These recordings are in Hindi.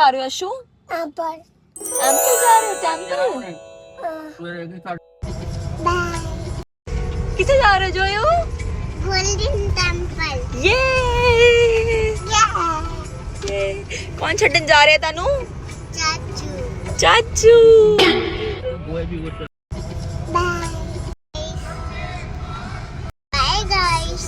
जा रहे हो अशु? टेम्पल जा रहे हो टेम्पल? किथे जा रहे हो जोयो? Golden Temple. ये कौन छड्डन जा रहे हैं तनु? चाचू। चाचू। Bye bye guys.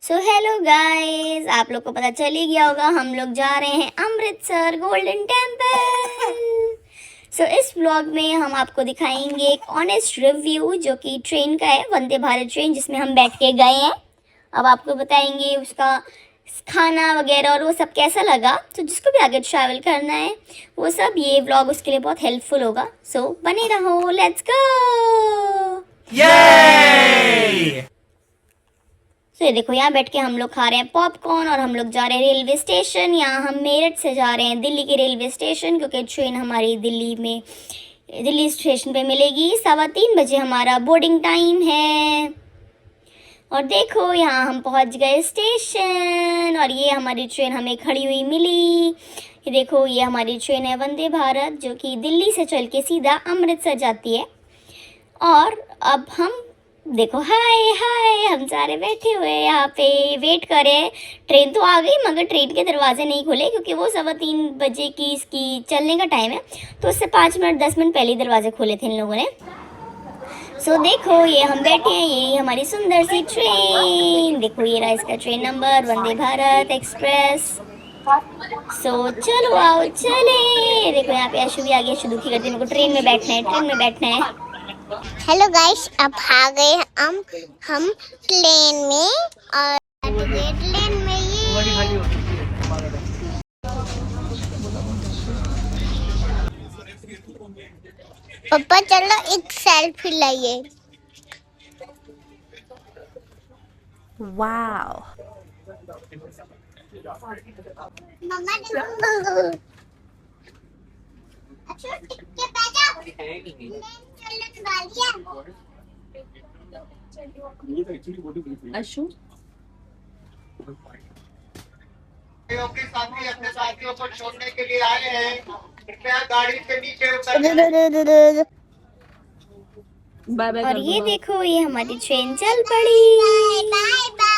So hello guys, आप लोग को पता चल ही गया होगा हम लोग जा रहे हैं अमृतसर गोल्डन टेम्पल। सो इस व्लॉग में हम आपको दिखाएंगे एक ऑनेस्ट रिव्यू जो कि ट्रेन का है, वंदे भारत ट्रेन जिसमें हम बैठ के गए हैं। अब आपको बताएंगे उसका खाना वगैरह और वो सब कैसा लगा। तो जिसको भी आगे ट्रैवल करना है वो सब ये व्लॉग उसके लिए बहुत हेल्पफुल होगा। सो बने रहो, लेट्स गो। तो ये देखो यहाँ बैठ के हम लोग खा रहे हैं पॉपकॉर्न और हम लोग जा रहे हैं रेलवे स्टेशन। यहाँ हम मेरठ से जा रहे हैं दिल्ली के रेलवे स्टेशन, क्योंकि ट्रेन हमारी दिल्ली स्टेशन पे मिलेगी। 3:15 बजे हमारा बोर्डिंग टाइम है। और देखो यहाँ हम पहुँच गए स्टेशन और ये हमारी ट्रेन हमें खड़ी हुई मिली। ये देखो ये हमारी ट्रेन है वंदे भारत जो कि दिल्ली से चल के सीधा अमृतसर जाती है। और अब हम देखो हाय हाय हम सारे बैठे हुए यहाँ पे वेट कर रहे हैं। ट्रेन तो आ गई मगर ट्रेन के दरवाजे नहीं खुले क्योंकि वो 3:15 बजे की इसकी चलने का टाइम है, तो उससे 5 मिनट 10 मिनट पहले दरवाजे खोले थे इन लोगों ने। सो देखो ये हम बैठे हैं, यही हमारी सुंदर सी ट्रेन। देखो ये रहा इसका train number Vande Bharat express. सो चलो आओ चले। देखो यहाँ पे अशु भी आ गया, अशु दुखी करती है मेरे को ट्रेन में बैठना है, ट्रेन में बैठना है। हेलो गाइस, अब आ गए हम प्लेन में और प्लेन में ये पापा चलो एक सेल्फी लाइए। वाओ। मम्मा देखो। अच्छा टिक के बैठो। अशु के साथी अपने साथियों को छोड़ने के लिए आए हैं, कृपया गाड़ी से नीचे उतर। Bye bye. और ये देखो ये हमारी ट्रेन चल पड़ी। Bye bye.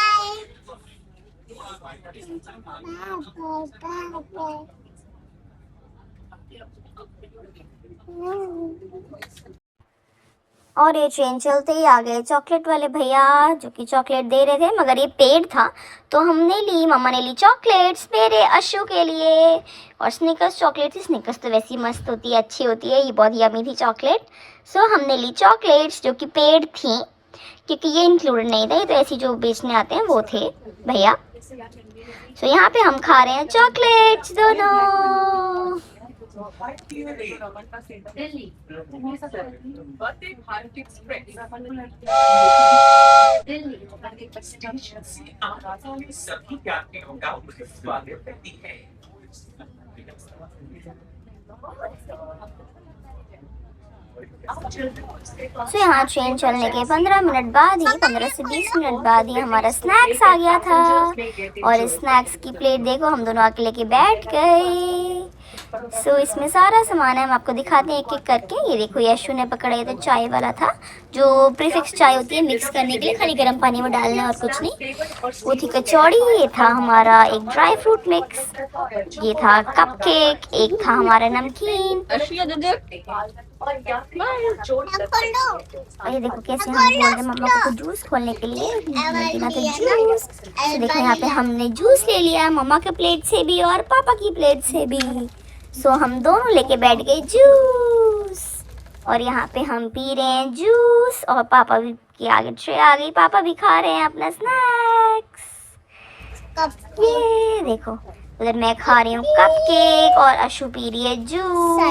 और ये ट्रेन चलते ही आ गए चॉकलेट वाले भैया जो कि चॉकलेट दे रहे थे, मगर ये पेड था तो हमने ली, मम्मा ने ली चॉकलेट्स मेरे अशु के लिए। और स्निकर्स चॉकलेट थी, स्निकर्स तो वैसी मस्त होती है, अच्छी होती है, ये बहुत यमी थी चॉकलेट। सो हमने ली चॉकलेट्स जो कि पेड थी क्योंकि ये इंक्लूडेड नहीं था, ये तो ऐसी जो बेचने आते हैं वो थे भैया। सो यहाँ पे हम खा रहे हैं चॉकलेट्स दोनों। तो यहाँ ट्रेन चलने के 15 मिनट बाद ही 15 से 20 मिनट बाद ही हमारा स्नैक्स आ गया था। और इस स्नैक्स की प्लेट देखो हम दोनों आके लेके बैठ गए। सो इसमें सारा सामान है, हम आपको दिखाते हैं एक एक करके। ये देखो यशु ने पकड़ा, ये तो चाय वाला था जो प्रीफिक्स चाय होती है मिक्स करने के लिए, खाली गर्म पानी में डालना और कुछ नहीं। वो थी कचौड़ी, ये था हमारा एक ड्राई फ्रूट मिक्स, ये था कपकेक, एक था हमारा नमकीन। और ये देखो कैसे हम बोल रहे मम्मा को जूस खोलने के लिए पीना था जूस। तो देखो यहाँ पे हमने जूस ले लिया मम्मा के प्लेट से भी और पापा की प्लेट से भी। सो हम दोनों लेके बैठ गए जूस और यहाँ पे हम पी रहे हैं जूस और पापा भी के आगे ट्रे आ गई, पापा भी खा रहे हैं अपना स्नैक्स। ये देखो उधर मैं खा रही हूँ कपकेक और अशु पी रही है जूस।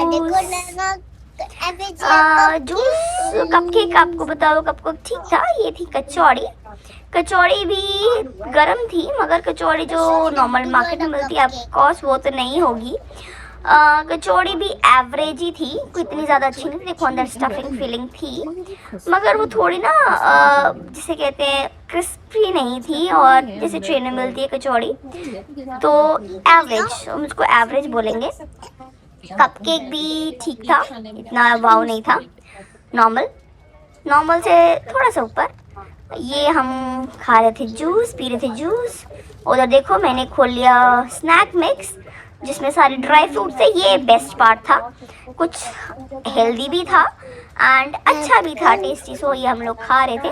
जूस कपकेक आपको बताओ कपकेक ठीक था। ये थी कचौड़ी, कचौड़ी भी गरम थी मगर कचौड़ी जो नॉर्मल मार्केट में मिलती है ऑफकोर्स वो तो नहीं होगी। कचौड़ी भी एवरेज ही थी, कोई इतनी ज़्यादा अच्छी नहीं थी। देखो अंदर स्टफिंग फीलिंग थी मगर वो थोड़ी ना जिसे कहते हैं क्रिस्पी नहीं थी, और जैसे ट्रेन में मिलती है कचौड़ी, तो एवरेज, हम उसको एवरेज बोलेंगे। कपकेक भी ठीक था, इतना वाव नहीं था, नॉर्मल से थोड़ा सा ऊपर। ये हम खा रहे थे जूस, पी रहे थे जूस। उधर देखो मैंने खोल लिया स्नैक मिक्स जिसमें सारे ड्राई फ्रूट्स थे। ये बेस्ट पार्ट था, कुछ हेल्दी भी था एंड अच्छा भी था, टेस्टी। सो ये हम लोग खा रहे थे,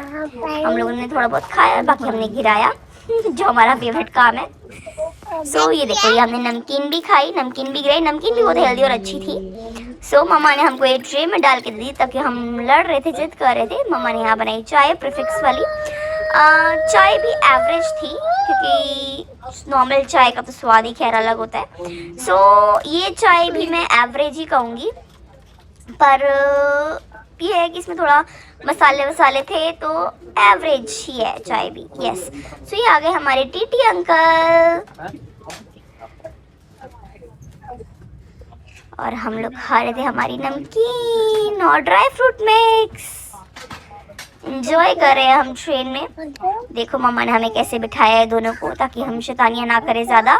हम लोगों ने थोड़ा बहुत खाया, बाकी हमने गिराया जो हमारा फेवरेट काम है। सो ये देखो, ये हमने नमकीन भी खाई, नमकीन भी गिराई, नमकीन भी बहुत हेल्दी और अच्छी थी। सो मम्मा ने हमको एक ट्रे में डाल के दी, ताकि हम लड़ रहे थे, जिद कर रहे थे। मम्मा ने यहाँ बनाई चाय प्रीफिक्स वाली। चाय भी एवरेज थी, क्योंकि नॉर्मल चाय का तो स्वाद ही खैर अलग होता है। सो ये चाय भी मैं एवरेज ही कहूँगी, पर ये है कि इसमें थोड़ा मसाले वसाले थे, तो एवरेज ही है चाय भी। यस, सो ये आ गए हमारे टीटी अंकल, और हम लोग खा रहे थे हमारी नमकीन और ड्राई फ्रूट मिक्स। एंजॉय कर रहे हैं हम ट्रेन में। देखो मम्मा ने हमें कैसे बिठाया है दोनों को, ताकि हम शैतानियाँ ना करें ज़्यादा।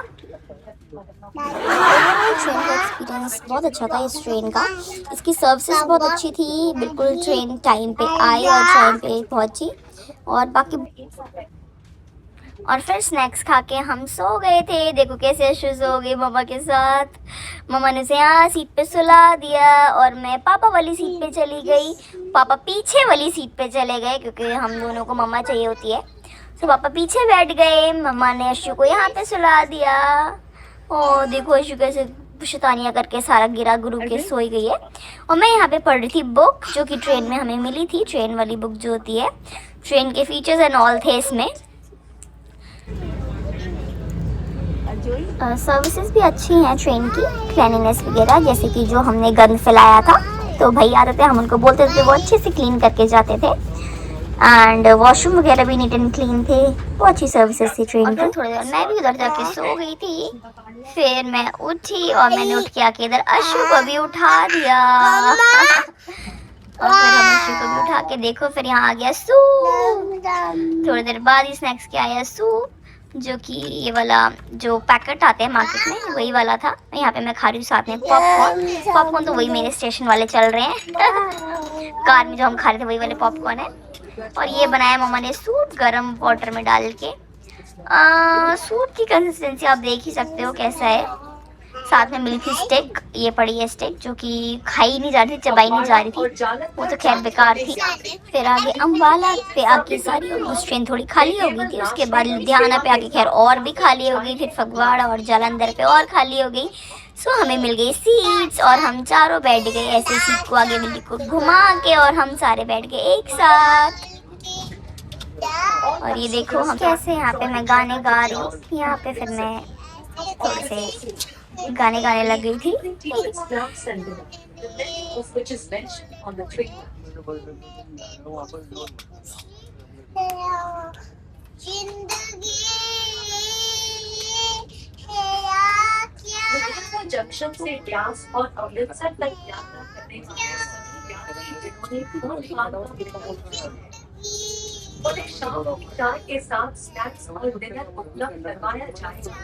ट्रेन का एक्सपीरियंस बहुत अच्छा था इस ट्रेन का। इसकी सर्विसेज बहुत अच्छी थी, बिल्कुल ट्रेन टाइम पे आई और टाइम पे पहुंची। और बाकी और फिर स्नैक्स खा के हम सो गए थे। देखो कैसे अशु सो गई मम्मा के साथ। मम्मा ने उसे यहाँ सीट पे सुला दिया और मैं पापा वाली सीट पे चली गई। पापा पीछे वाली सीट पे चले गए, क्योंकि हम दोनों को मम्मा चाहिए होती है। तो पापा पीछे बैठ गए, मम्मा ने अशु को यहाँ पे सुला दिया। और देखो अशु कैसे शैतानियाँ करके सारा गिरा गुरु के सोई गई है। और मैं यहाँ पे पढ़ रही थी बुक, जो कि ट्रेन में हमें मिली थी, ट्रेन वाली बुक जो होती है। ट्रेन के फीचर्स एंड ऑल थे इसमें। सर्विसेज भी अच्छी हैं ट्रेन की, क्लीनिनेस वगैरह, जैसे कि जो हमने गंद फैलाया था तो भाई आते थे, हम उनको बोलते थे, वो अच्छे से क्लीन करके जाते थे। एंड वॉशरूम वगैरह भी नीट एंड क्लीन थे, बहुत अच्छी सर्विसेज थी ट्रेन की। थोड़ी देर मैं भी उधर जाके सो गई थी, फिर मैं उठी और मैंने उठ के आके इधर अशु को भी उठा दिया। और फिर हम अशु को भी उठा के देखो, फिर यहाँ आ गया सूप। थोड़ी देर बाद ही स्नैक्स के आया सूप, जो कि ये वाला जो पैकेट आते हैं मार्केट में वही वाला था। यहाँ पे मैं खा रही हूँ साथ में पॉपकॉर्न तो वही मेरे स्टेशन वाले चल रहे हैं कार में जो हम खा रहे थे वही वाले पॉपकॉर्न है। और ये बनाया मम्मा ने सूप गर्म वाटर में डाल के। सूप की कंसिस्टेंसी आप देख ही सकते हो कैसा है। साथ में मिली थी स्टिक, ये पड़ी है स्टिक, जो कि खाई नहीं जा रही थी, चबाई नहीं जा रही थी, वो तो खैर बेकार थी। फिर आगे अम्बाला पे आके सारी उस ट्रेन थोड़ी खाली हो गई थी। उसके बाद लुधियाना पे आके खैर और भी खाली हो गई, फिर फगवाड़ा और जालंधर पे और खाली हो गई। सो हमें मिल गई सीट्स और हम चारों बैठ गए ऐसे सीट को आगे मिली को घुमा के, और हम सारे बैठ गए एक साथ। और ये देखो हम कैसे यहाँ पे मैं गाने गा रही हूँ। यहाँ पे फिर मैं थोड़े से गाने गाने लग गई थी। जंक्शन से ब्यास और अमृतसर तक यात्रा करने वाले शाम को चाय के साथ स्नैक्स और डिनर उपलब्ध करवाया जाएगा।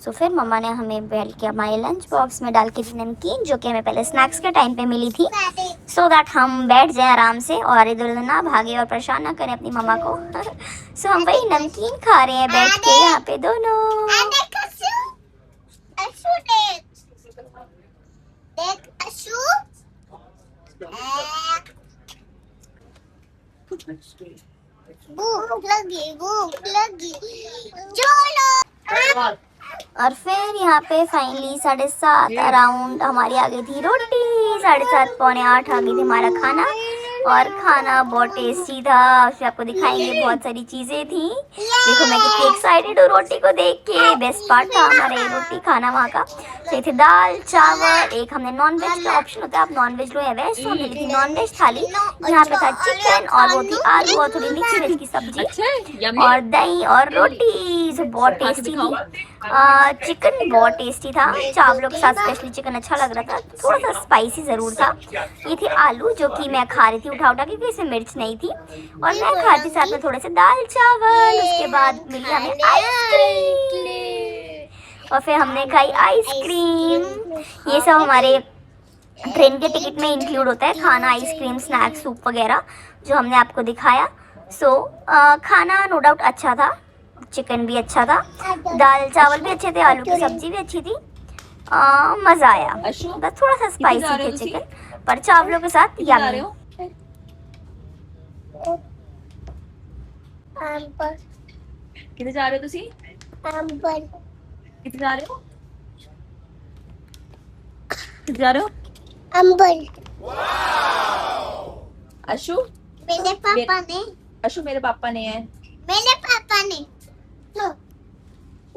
सो फिर मम्मा ने हमें बैठ के हमारे लंच बॉक्स में डाल के दी नमकीन, जो कि हमें पहले स्नैक्स के टाइम पे मिली थी, सो दैट हम बैठ जाएं आराम से और इधर उधर ना भागे और परेशान ना करें अपनी मम्मा को। सो हम वही नमकीन खा रहे हैं बैठ के यहाँ पे दोनों। भूख लगी चलो। और फिर यहाँ पे फाइनली 7:30 अराउंड हमारी आ गई थी रोटी। 7:30 पौने 8 आ गई थी हमारा खाना, और खाना बहुत टेस्टी था। फिर आपको दिखाएंगे, बहुत सारी चीज़ें थी। देखो मैं कितनी एक्साइटेड हूँ रोटी को देख के। बेस्ट पार्ट था हमारे रोटी खाना वहाँ का। तो ये थे दाल चावल, एक हमने नॉन वेज का ऑप्शन होता है, आप नॉन वेज लो या वेज, तो हमने ली थी नॉन वेज थाली। यहाँ पे था चिकन और वो थी आलू और थोड़ी मिक्स वेज की सब्जी और दही और रोटी, जो बहुत टेस्टी थी। चिकन बहुत टेस्टी था, चावलों के साथ स्पेशली चिकन अच्छा लग रहा था, थोड़ा सा स्पाइसी ज़रूर था। ये थे आलू जो कि मैं खा रही थी उठा उठा क्योंकि इसमें मिर्च नहीं थी, और मैं खा रही थी साथ में थोड़े से दाल चावल। उसके बाद मिली हमें आइसक्रीम और फिर हमने खाई आइसक्रीम। ये सब हमारे ट्रेन के टिकट में इंक्लूड होता है, खाना, आइसक्रीम, स्नैक्स, सूप वगैरह जो हमने आपको दिखाया। सो खाना नो डाउट अच्छा था, चिकन भी अच्छा था, दाल चावल भी अच्छे थे, आलू की सब्जी भी अच्छी थी, मज़ा आया। बस थोड़ा सा स्पाइसी थे चिकन, पर चावलों के साथ यम्मी। किधर जा रहे हो तुसी? किधर जा रहे हो? किधर जा रहे हो? अंबल अशु मेरे पापा ने, अशु मेरे पापा ने है। मेरे पापा ने, नो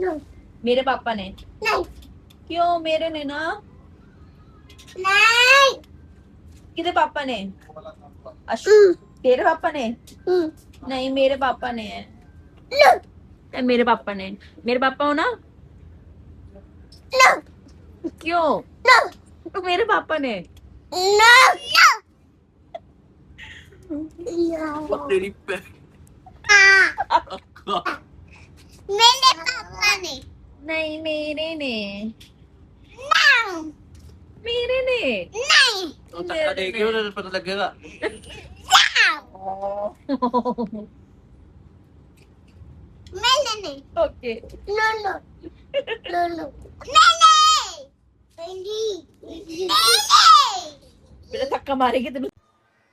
नो मेरे पापा ने। नहीं क्यों? मेरे ने ना। नहीं किधर पापा ने? अशु तेरे पापा ने? नहीं मेरे पापा ने है। नो मेरे पापा ने। मेरे पापा हो ना? नो क्यों? नो मेरे पापा ने। नो मेरे पापा ने, नहीं मेरे ने। नो मेरे ने। नहीं तो धक्का देगी और पता लगेगा। मैंने नहीं, okay. No no no no नहीं नहीं मेरा धक्का मारेगी तो।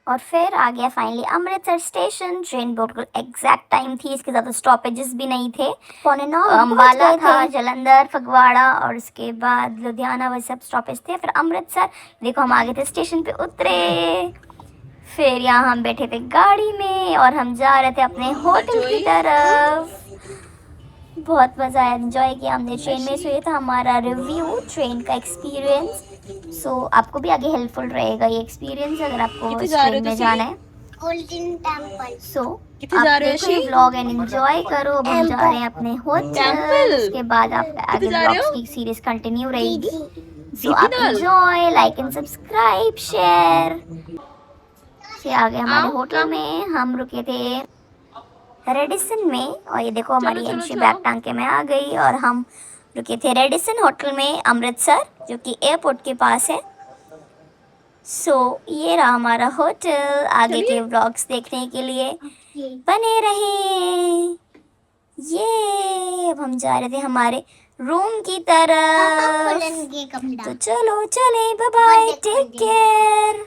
और फिर आ गया फाइनली अमृतसर स्टेशन। ट्रेन बिल्कुल एग्जैक्ट टाइम थी, इसके ज़्यादा स्टॉपेजेस भी नहीं थे। अम्बाला था, जलंधर, फगवाड़ा और उसके बाद लुधियाना, वह सब स्टॉपेज थे। फिर अमृतसर, देखो हम आ गए थे स्टेशन पे उतरे, फिर यहाँ हम बैठे थे गाड़ी में और हम जा रहे थे अपने होटल की तरफ। बहुत मज़ा आया, एंजॉय किया हमने ट्रेन में। सो ये था हमारा रिव्यू ट्रेन का एक्सपीरियंस। सो आपको भी आगे हेल्पफुल रहेगा ये एक्सपीरियंस अगर आपको ट्रेन में जाना है। गोल्डन टेम्पल सो कितने जा आप रहे हो देखो ये व्लॉग एंड एंजॉय करो। अब हम जा रहे हैं अपने होटल, उसके बाद आपका आगे व्लॉग्स की सीरीज कंटिन्यू रहेगी। सो आप enjoy, like and subscribe, share. से आगे हमारे होटल में हम रुके थे रेडिसन में, और ये देखो हमारी एंट्री बैग टांग के मैं आ गई और हम रुके थे रेडिसन होटल में अमृतसर, जो कि एयरपोर्ट के पास है। सो ये रहा हमारा होटल। आगे के व्लॉग्स देखने के लिए बने रहे। ये अब हम जा रहे थे हमारे रूम की तरफ। तो चलो चले, बाय बाय, टेक केयर।